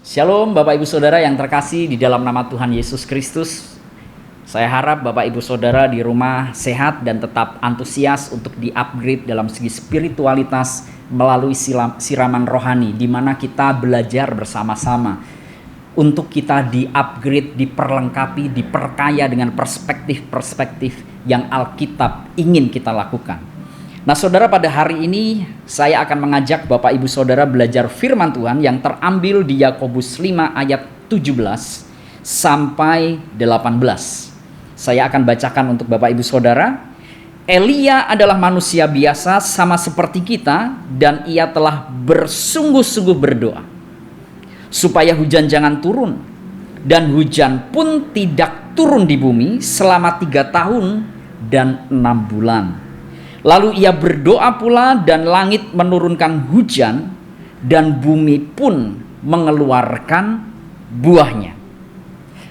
Shalom Bapak Ibu Saudara yang terkasih di dalam nama Tuhan Yesus Kristus. Saya harap Bapak Ibu Saudara di rumah sehat dan tetap antusias untuk di-upgrade dalam segi spiritualitas melalui siraman rohani, di mana kita belajar bersama-sama untuk kita di-upgrade, diperlengkapi, diperkaya dengan perspektif-perspektif yang Alkitab ingin kita lakukan. Nah saudara, pada hari ini saya akan mengajak Bapak Ibu Saudara belajar firman Tuhan yang terambil di Yakobus 5 ayat 17 sampai 18. Saya akan bacakan untuk Bapak Ibu Saudara. Elia adalah manusia biasa sama seperti kita, dan ia telah bersungguh-sungguh berdoa supaya hujan jangan turun, dan hujan pun tidak turun di bumi selama 3 tahun dan 6 bulan. Lalu ia berdoa pula, dan langit menurunkan hujan, dan bumi pun mengeluarkan buahnya.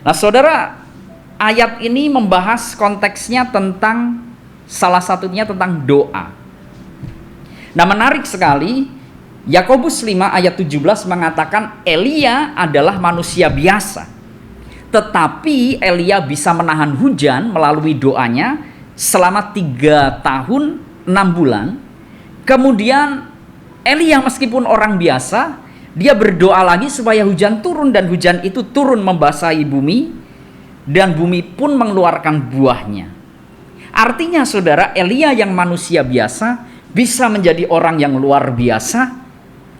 Nah saudara, ayat ini membahas konteksnya tentang salah satunya tentang doa. Nah menarik sekali, Yakobus 5 ayat 17 mengatakan Elia adalah manusia biasa. Tetapi Elia bisa menahan hujan melalui doanya selama 3 tahun 6 bulan. Kemudian Elia meskipun orang biasa, dia berdoa lagi supaya hujan turun, dan hujan itu turun membasahi bumi, dan bumi pun mengeluarkan buahnya. Artinya saudara, Elia yang manusia biasa bisa menjadi orang yang luar biasa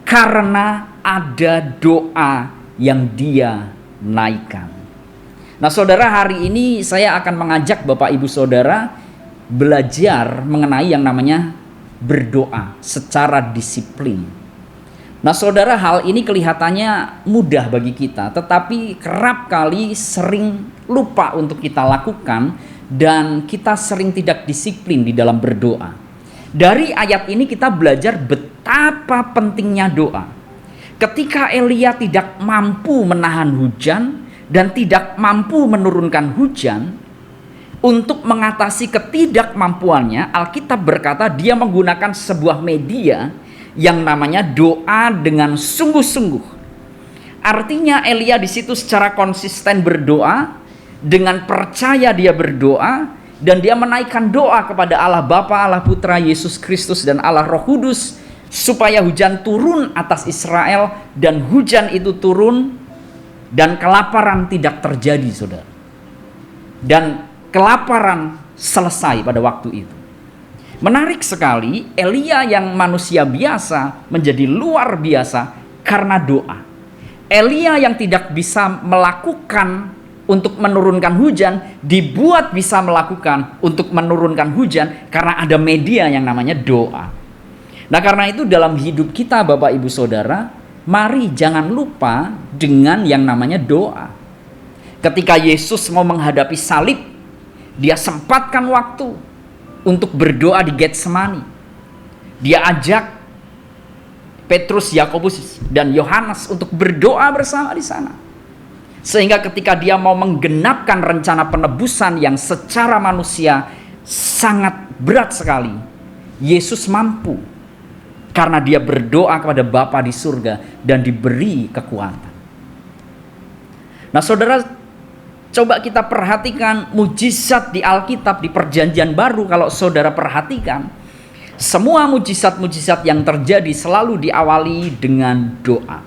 karena ada doa yang dia naikkan. Nah saudara, hari ini saya akan mengajak Bapak Ibu Saudara belajar mengenai yang namanya berdoa secara disiplin. Nah saudara, hal ini kelihatannya mudah bagi kita, tetapi kerap kali sering lupa untuk kita lakukan, dan kita sering tidak disiplin di dalam berdoa. Dari ayat ini kita belajar betapa pentingnya doa. Ketika Elia tidak mampu menahan hujan dan tidak mampu menurunkan hujan, untuk mengatasi ketidakmampuannya, Alkitab berkata dia menggunakan sebuah media yang namanya doa dengan sungguh-sungguh. Artinya Elia di situ secara konsisten berdoa, dengan percaya dia berdoa, dan dia menaikkan doa kepada Allah Bapa, Allah Putra, Yesus Kristus, dan Allah Roh Kudus, supaya hujan turun atas Israel, dan hujan itu turun, dan kelaparan tidak terjadi, saudara. Dan kelaparan selesai pada waktu itu. Menarik sekali, Elia yang manusia biasa menjadi luar biasa karena doa. Elia yang tidak bisa melakukan untuk menurunkan hujan, dibuat bisa melakukan untuk menurunkan hujan karena ada media yang namanya doa. Nah karena itu dalam hidup kita Bapak Ibu Saudara, mari jangan lupa dengan yang namanya doa. Ketika Yesus mau menghadapi salib, dia sempatkan waktu untuk berdoa di Getsemani. Dia ajak Petrus, Yakobus, dan Yohanes untuk berdoa bersama di sana. Sehingga ketika dia mau menggenapkan rencana penebusan yang secara manusia sangat berat sekali, Yesus mampu karena dia berdoa kepada Bapa di surga dan diberi kekuatan. Nah saudara, coba kita perhatikan mujizat di Alkitab di Perjanjian Baru. Kalau saudara perhatikan, semua mujizat-mujizat yang terjadi selalu diawali dengan doa.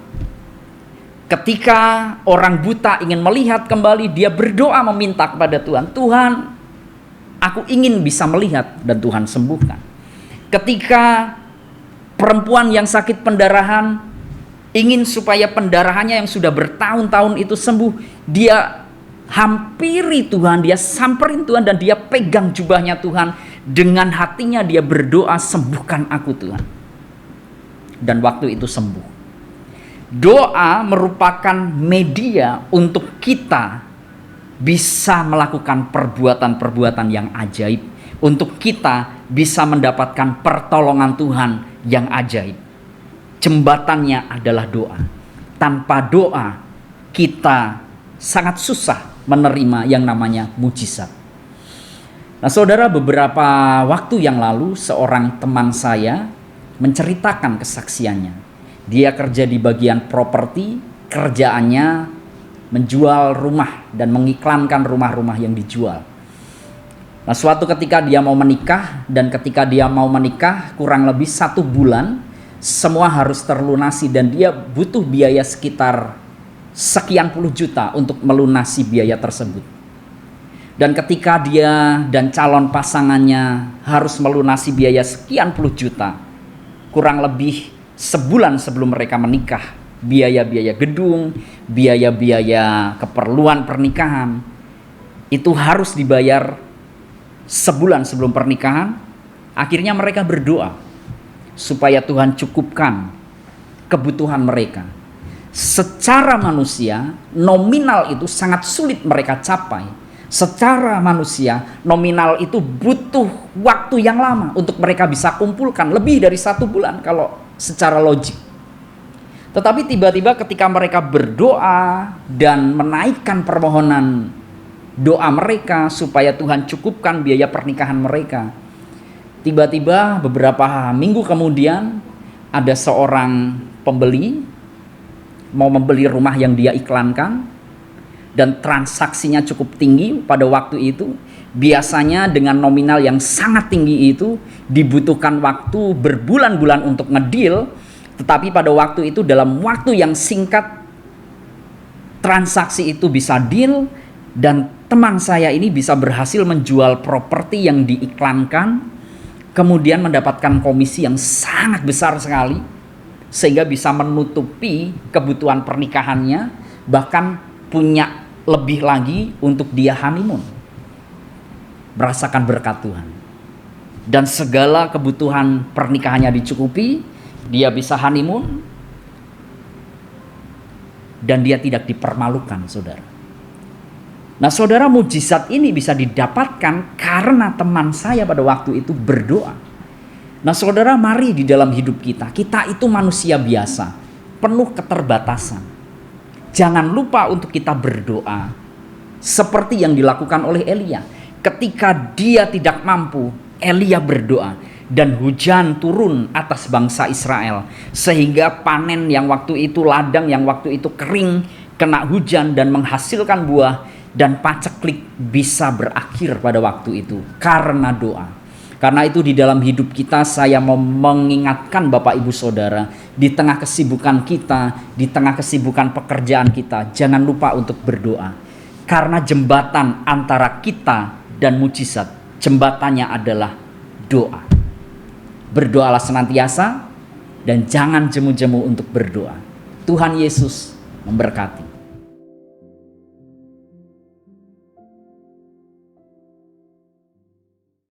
Ketika orang buta ingin melihat kembali, dia berdoa meminta kepada Tuhan, Tuhan, aku ingin bisa melihat, dan Tuhan sembuhkan. Ketika perempuan yang sakit pendarahan ingin supaya pendarahannya yang sudah bertahun-tahun itu sembuh, dia hampiri Tuhan, dia samperin Tuhan, dan dia pegang jubahnya Tuhan. Dengan hatinya dia berdoa, sembuhkan aku Tuhan. Dan waktu itu sembuh. Doa merupakan media untuk kita bisa melakukan perbuatan-perbuatan yang ajaib, untuk kita bisa mendapatkan pertolongan Tuhan yang ajaib. Jembatannya adalah doa. Tanpa doa kita sangat susah menerima yang namanya mujizat. Nah saudara, beberapa waktu yang lalu seorang teman saya menceritakan kesaksiannya. Dia kerja di bagian properti, pekerjaannya menjual rumah dan mengiklankan rumah-rumah yang dijual. Nah, suatu ketika dia mau menikah, dan ketika dia mau menikah kurang lebih 1 bulan semua harus terlunasi, dan dia butuh biaya sekitar sekian puluh juta untuk melunasi biaya tersebut. Dan ketika dia dan calon pasangannya harus melunasi biaya sekian puluh juta, kurang lebih sebulan sebelum mereka menikah, biaya-biaya gedung, biaya-biaya keperluan pernikahan itu harus dibayar sebulan sebelum pernikahan. Akhirnya mereka berdoa supaya Tuhan cukupkan kebutuhan mereka. Secara manusia, nominal itu sangat sulit mereka capai. Secara manusia, nominal itu butuh waktu yang lama untuk mereka bisa kumpulkan, lebih dari 1 bulan kalau secara logik. Tetapi tiba-tiba ketika mereka berdoa dan menaikkan permohonan doa mereka supaya Tuhan cukupkan biaya pernikahan mereka, tiba-tiba beberapa minggu kemudian ada seorang pembeli mau membeli rumah yang dia iklankan, dan transaksinya cukup tinggi pada waktu itu. Biasanya dengan nominal yang sangat tinggi itu dibutuhkan waktu berbulan-bulan untuk ngedeal, tetapi pada waktu itu dalam waktu yang singkat transaksi itu bisa deal, dan teman saya ini bisa berhasil menjual properti yang diiklankan, kemudian mendapatkan komisi yang sangat besar sekali sehingga bisa menutupi kebutuhan pernikahannya, bahkan punya lebih lagi untuk dia honeymoon, merasakan berkat Tuhan, dan segala kebutuhan pernikahannya dicukupi. Dia bisa honeymoon dan dia tidak dipermalukan, saudara. Nah, saudara, mujizat ini bisa didapatkan karena teman saya pada waktu itu berdoa. Nah, saudara, mari di dalam hidup kita itu manusia biasa, penuh keterbatasan. Jangan lupa untuk kita berdoa seperti yang dilakukan oleh Elia. Ketika dia tidak mampu, Elia berdoa dan hujan turun atas bangsa Israel, sehingga panen yang waktu itu ladang, yang waktu itu kering, kena hujan dan menghasilkan buah, dan paceklik bisa berakhir pada waktu itu karena doa. Karena itu di dalam hidup kita saya mau mengingatkan Bapak Ibu Saudara, di tengah kesibukan kita, di tengah kesibukan pekerjaan kita, jangan lupa untuk berdoa. Karena jembatan antara kita dan mujizat, jembatannya adalah doa. Berdoalah senantiasa dan jangan jemu-jemu untuk berdoa. Tuhan Yesus memberkati.